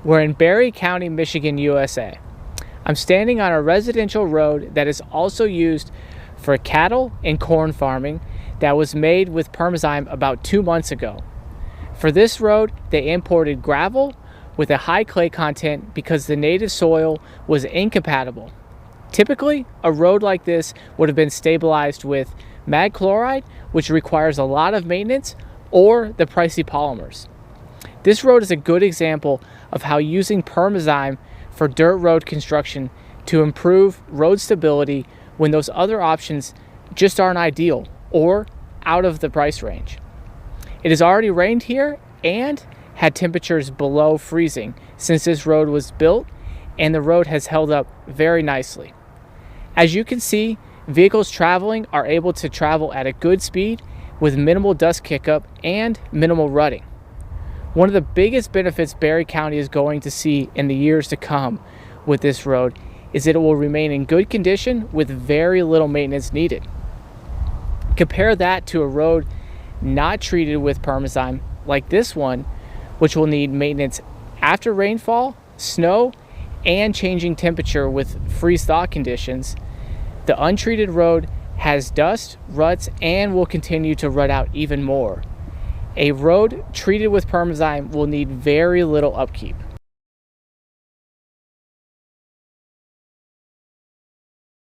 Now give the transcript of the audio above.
We're in Barry County, Michigan, USA. I'm standing on a residential road that is also used for cattle and corn farming that was made with Perma-Zyme about 2 months ago. For this road, they imported gravel with a high clay content because the native soil was incompatible. Typically, a road like this would have been stabilized with mag chloride, which requires a lot of maintenance, or the pricey polymers. This road is a good example of how using Perma-Zyme for dirt road construction to improve road stability when those other options just aren't ideal or out of the price range. It has already rained here and had temperatures below freezing since this road was built, and the road has held up very nicely. As you can see, vehicles traveling are able to travel at a good speed with minimal dust kickup and minimal rutting. One of the biggest benefits Barry County is going to see in the years to come with this road is that it will remain in good condition with very little maintenance needed. Compare that to a road not treated with Perma-Zyme like this one, which will need maintenance after rainfall, snow, and changing temperature with freeze-thaw conditions. The untreated road has dust, ruts, and will continue to rut out even more. A road treated with Perma-Zyme will need very little upkeep.